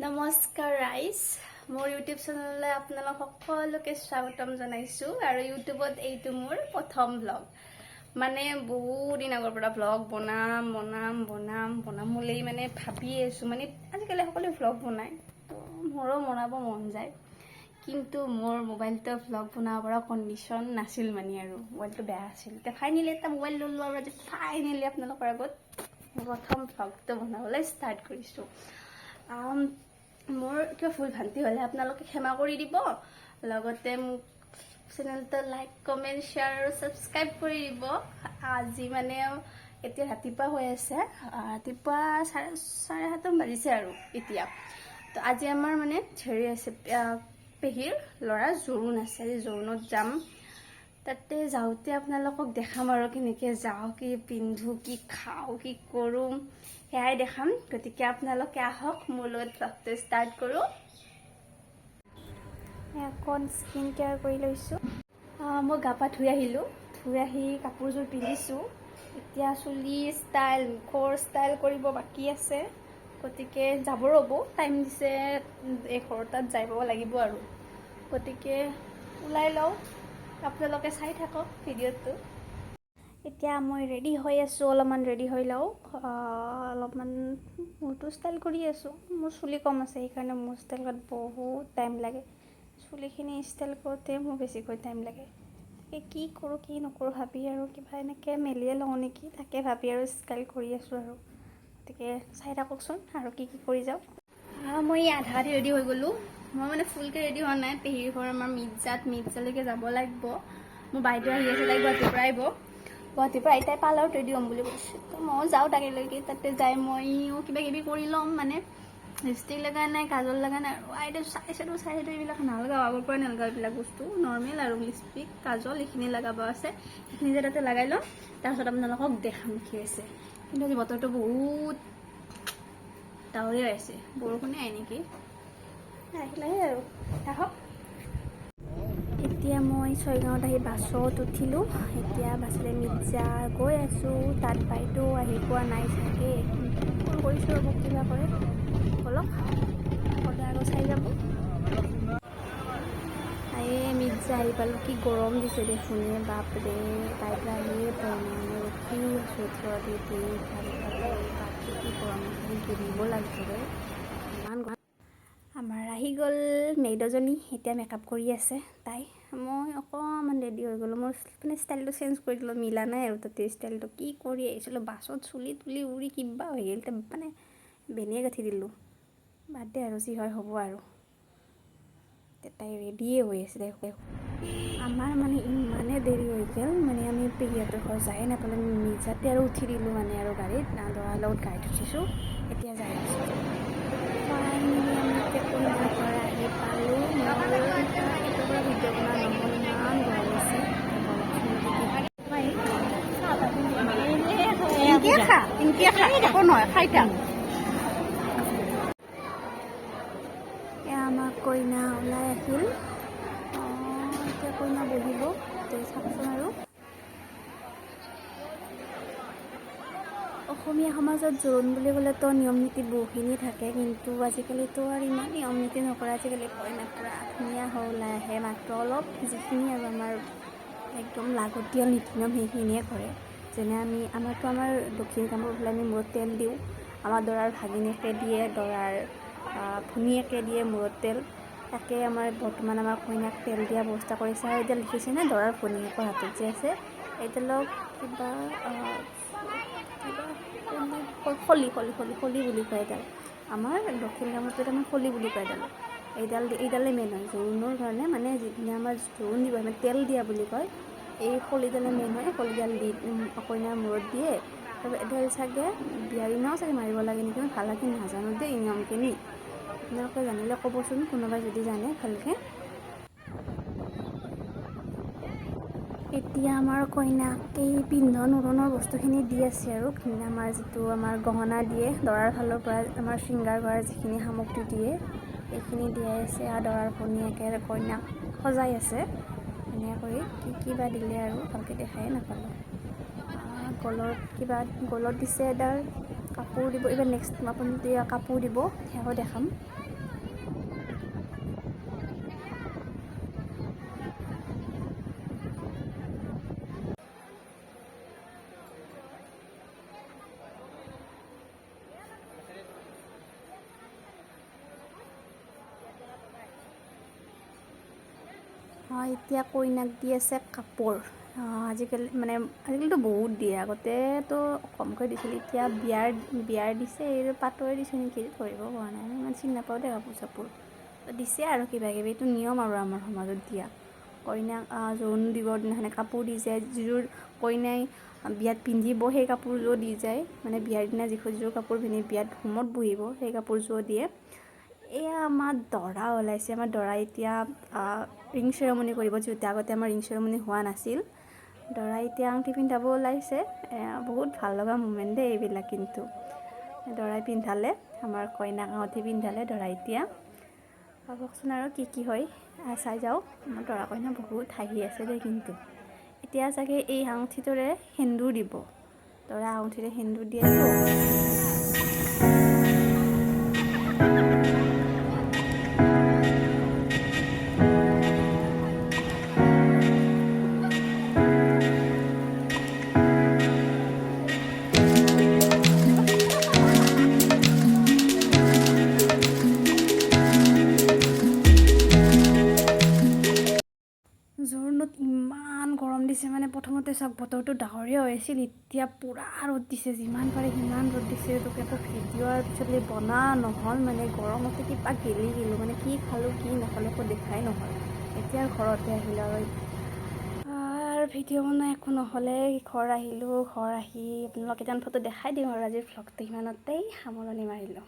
নমস্কাৰ ৰাইজ, মোৰ ইউটিউব চেনেললৈ আপোনালোক সকলোকে স্বাগতম জনাইছোঁ। আৰু ইউটিউবত এইটো মোৰ প্ৰথম ব্লগ। মানে বহুত দিন আগৰ পৰা ব্লগ বনাম বুলি মানে ভাবি আছোঁ। মানে আজিকালি সকলোৱে ব্লগ বনায়, তো মোৰো বনাব মন যায়, কিন্তু মোৰ মোবাইলটো ব্লগ বনাব পৰা কণ্ডিশ্যন নাছিল। মানে আৰু মোবাইলটো বেয়া আছিল। এতিয়া ফাইনেলি এটা মোবাইল লৈ লোৱাৰ পৰা ফাইনেলি আপোনালোকৰ আগত প্ৰথম ব্লগটো বনাবলৈ ষ্টাৰ্ট কৰিছোঁ। মোৰ কিবা ভুল ভ্ৰান্তি হ'লে আপোনালোকে ক্ষমা কৰি দিব। লগতে মোক চেনেলটো লাইক, কমেণ্ট, শ্বেয়াৰ আৰু ছাবস্ক্ৰাইব কৰি দিব। আজি মানে এতিয়া ৰাতিপুৱা হৈ আছে, ৰাতিপুৱা চাৰে 7:30 বাজিছে আৰু এতিয়া। তো আজি আমাৰ মানে হেৰি আছে, পেহীৰ ল'ৰা জোৰোণ আছে। আজি জোৰোণত যাম। তাতে যাওঁতে আপোনালোকক দেখাম আৰু কেনেকৈ যাওঁ, কি পিন্ধো, কি খাওঁ, কি কৰোঁ, সেয়াই দেখাম। গতিকে আপোনালোকে আহক, মোৰ লগত ব্লগটো ষ্টাৰ্ট কৰোঁ। অকণ স্কিন কেয়াৰ কৰি লৈছোঁ। মই গা পা ধুই আহিলোঁ। ধুই আহি কাপোৰযোৰ পিন্ধিছোঁ। এতিয়া চুলি ষ্টাইল, মুখৰ ষ্টাইল কৰিব বাকী আছে। গতিকে যাব ৰ'ব, টাইম দিছে, এঘৰটাত যাই পাব লাগিব আৰু। গতিকে ওলাই লওঁ, আপোনালোকে চাই থাকক ভিডিঅ'টো। এতিয়া মই ৰেডি হৈ আছোঁ, অলপমান ৰেডি হৈ লওঁ। অলপমান মূৰটো ষ্টাইল কৰি আছোঁ। মোৰ চুলি কম আছে, সেইকাৰণে মোৰ ষ্টাইল কৰাত বহুত টাইম লাগে। চুলিখিনি ষ্টাইল কৰোঁতে মোৰ বেছিকৈ টাইম লাগে। তাকে কি কৰোঁ কি নকৰোঁ ভাবি আৰু কিবা এনেকৈ মেলিয়ে লওঁ নেকি, তাকে ভাবি আৰু ষ্টাইল কৰি আছোঁ আৰু। গতিকে চাই থাককচোন আৰু কি কৰি যাওঁ। মই আধা ৰেডি হৈ গ'লোঁ। মই মানে ফুলকৈ ৰেডি হোৱা নাই। পেহীৰ ঘৰ আমাৰ মিৰ্জালৈকে যাব লাগিব। মোৰ বাইদেউ আহি আছে, তাই গুৱাহাটীৰ পৰা আহিব। গুৱাহাটীৰ পৰা আহি তাই পাৰ্লাৰত ৰেডি হ'ম বুলি কৈছোঁ। তো ময়ো যাওঁ তাকেলৈকে। তাতে যাই ময়ো কিবা কিবি কৰি ল'ম। মানে লিপষ্টিক লগা নাই, কাজল লগা নাই আৰু আইডিয়া চাই এইবিলাক নলগাওঁ, আগৰ পৰাই নলগাওঁ এইবিলাক বস্তু। নৰ্মেল আৰু লিপষ্টিক, কাজল এইখিনি লগাব আছে, সেইখিনি যে তাতে লগাই ল'ম। তাৰপিছত আপোনালোকক দেখাম কি আছে। কিন্তু আজি বতৰটো বহুত ডাৱৰীয়া হৈছে, বৰষুণে আহে নেকি, আহিলে আৰু আহক। এতিয়া মই ছয়গাঁৱত আহি বাছত উঠিলোঁ। এতিয়া বাছেৰে মিৰ্জা গৈ আছোঁ। তাত বাইদেউ আহি পোৱা নাই চাগে, ফোন কৰিছোঁ ৰ'ব, কিবা কৰে বলক, সদায় আকৌ চাই যাব। মিৰ্জা আহি পালোঁ। কি গৰম দিছে দেখোনে, বাপৰে। বাইদেউ আহিয়ে পোৱা নাই, মই ৰখি আছোঁ থিয় দি বাপৰে কি গৰম দিছে, কিনিব লাগিব ইমান গৰম। আমাৰ আহি গ'ল মেইডজনী, এতিয়া মেকআপ কৰি আছে তাই। মই অকণমান ৰেডি হৈ গ'লোঁ। মোৰ মানে ষ্টাইলটো চেঞ্জ কৰি দিলোঁ, মিলা নাই আৰু তাতে ষ্টাইলটো। কি কৰি আহিছিলোঁ, বাছত চুলি তুলি উৰি কিবা হৈ গ'ল, মানে বেনিয়ে গাঁঠি দিলোঁ। বাদ দে আৰু, যি হয় হ'ব আৰু। তাই ৰেডিয়ে হৈ আছে। আমাৰ মানে ইমানে দেৰি হৈ গ'ল, মানে আমি পেহীহঁতৰ ঘৰ যায়ে নাপালোঁ। মিৰ্জাতে আৰু উঠি দিলোঁ মানে আৰু গাড়ীত, দৰাৰ লগত গাড়ীত উঠিছোঁ। এতিয়া যাই আছোঁ। ফাইনেলি আমি পেহীহঁতৰ ঘৰ আহি পালোঁ। মোৰ পৰা ভিডিঅ' বনোৱা নহ'ল, ইমান গৰম আছে। একো নহয়, খাই থাক। আমাৰ কইনা ওলাই আহিল। এতিয়া কইনা বহিব, চাওকচোন আৰু। অসমীয়া সমাজত জোৰোণ বুলি ক'লেতো নিয়ম নীতি বহুখিনি থাকে, কিন্তু আজিকালিতো আৰু ইমান নিয়ম নীতি নকৰে। আজিকালি কইনা পূৰা ধুনীয়া হৈ ওলাই আহে, মাত্ৰ অলপ যিখিনি আৰু আমাৰ একদম লাগতিয়াল নীতি নিয়ম সেইখিনিয়ে কৰে। যেনে আমাৰ দক্ষিণ কামৰূপ ফালে আমি মূৰত তেল দিওঁ, আমাৰ দৰাৰ ভাগিনীয়েকে দিয়ে, দৰাৰ ভনীয়েকে দিয়ে মূৰত তেল। তাকে বৰ্তমান আমাৰ কইনাক তেল দিয়া ব্যৱস্থা কৰিছে। আৰু এতিয়া লিখিছেনে, দৰাৰ ভনীয়েকৰ হাতত যে আছে, এইডালক কিবা খলি বুলি কয় এডাল। আমাৰ দক্ষিণ কামৰূপত আমি খলি বুলি কয় এডাল। এইডালে মেইন হয় জোৰোণৰ কাৰণে। মানে যিদিনা আমাৰ জোৰোণ দিব, মানে তেল দিয়া বুলি কয়, এই খলিডালে মেইন হয়। খলিডাল দি কইনাৰ মূৰত দিয়ে। আৰু এডাল চাগে বিয়াৰ দিনাও চাগে মাৰিব লাগে নেকি, মই ভালকৈ নাজানো দেই এই নিয়মখিনি। আপোনালোকে জানিলে ক'বচোন, কোনোবাই যদি জানে ভালকৈ। এতিয়া আমাৰ কইনাক এই পিন্ধন উৰণৰ বস্তুখিনি দি আছে আৰু। আমাৰ যিটো গহনা দিয়ে, দৰাৰ ফালৰ পৰা আমাৰ শৃংগাৰ কৰাৰ যিখিনি সামগ্ৰী দিয়ে, সেইখিনি দিয়াই আছে। আৰু দৰাৰ ভনীয়েকে কইনাক সজাই আছে ধুনীয়াকৈ। কি বা দিলে আৰু ভালকৈ দেখাই নাপালোঁ। গলত দিছে এডাল কাপোৰ দিব। এইবাৰ নেক্সট আপুনি কাপোৰ দিব, সেয়াও দেখাম। এতিয়া কইনাক দি আছে কাপোৰ। আজিকালিতো বহুত দিয়ে, আগতেতো কমকৈ দিছিল, এতিয়া বিয়াৰ দিছে, এই পাটৰে দিছে নেকি ধৰিব পৰা নাই, আমি ইমান চিনি নাপাওঁ দে কাপোৰ চাপোৰ দিছে আৰু কিবা কিবি, এইটো নিয়ম আৰু আমাৰ সমাজত দিয়া। কইনাক জোৰোণ দিবৰ দিনাখনে কাপোৰ দি যায়, যিযোৰ কইনাই বিয়াত পিন্ধিব সেই কাপোৰযোৰো দি যায়, মানে বিয়াৰ দিনা যিযোৰ কাপোৰ পিন্ধি বিয়াত হোমত বহিব সেই কাপোৰযোৰো দিয়ে। এয়া আমাৰ দৰা ওলাইছে, আমাৰ দৰা এতিয়া ৰিং চেৰেমনি কৰিব, যিহেতু আগতে আমাৰ ৰিং চেৰেমনি হোৱা নাছিল। দৰা এতিয়া আংঠি পিন্ধাব ওলাইছে, বহুত ভাল লগা মোমেণ্ট দেই এইবিলাক। কিন্তু দৰাই পিন্ধালে, আমাৰ কইনাক আঙুঠি পিন্ধালে দৰাই। এতিয়া ভাবকচোন আৰু কি হয়, চাই যাওঁ। আমাৰ দৰা কইনা বহুত হাঁহি আছে দেই। কিন্তু এতিয়া চাগে এই আঙুঠিটোৰে সেন্দুৰ দিব, দৰা আঙুঠিৰে সেন্দুৰ দিয়েতো। জোৰোণত ইমান গৰম দিছে, মানে প্ৰথমতে চাওক বতৰটো ডাৱৰীয়া হৈ আছিল, এতিয়া পূৰা ৰ'দ দিছে, যিমান পাৰে সিমান ৰ'দ দিছে। তোক একো ভিডিঅ'ৰ পিছত বনা নহ'ল, মানে গৰমতে কিবা গেলোঁ, মানে কি খালোঁ কি নাখালোঁ একো দেখাই নহ'ল। এতিয়া ঘৰতে আহিলোঁ আৰু ভিডিঅ' বনাই একো নহ'লে, ঘৰ আহি আপোনালোক কেইটামান ফটো দেখাই দিওঁ আৰু আজিৰ ভ্লগটো ইমানতেই সামৰণি মাৰিলোঁ।